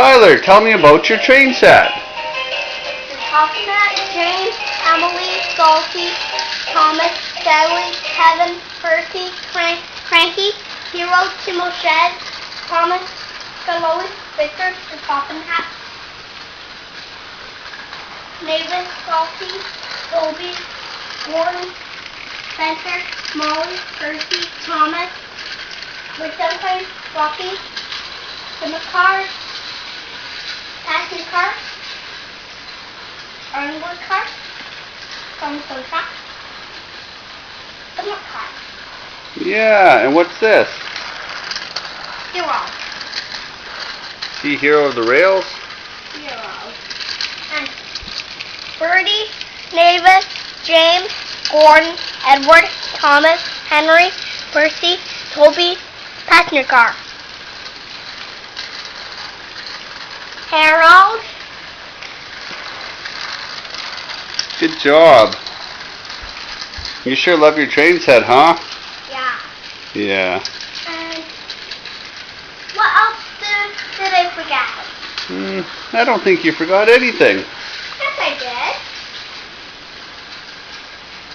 Tyler, tell me about your train set. Talking about James, Emily, Salty, Thomas, Sally, Kevin, Percy, Cranky, Hero, Timoshed, Thomas, Lois, Victor, and Poppin' Hat. Mavis, Salty, Toby, Gordon, Spencer, Molly, Percy, Thomas, Whitsunday, Rocky, the McCars, Passion Car, Ironwood Car, Tom Sosa, the McCar. Yeah, and what's this? Hero. See Hero of the Rails? Hero. And Birdie, Mavis, James, Gordon, Edward, Thomas, Henry, Percy, Toby, Passenger Car. Harold. Good job. You sure love your train set, huh? Yeah. Yeah. And what else did I forget? I don't think you forgot anything.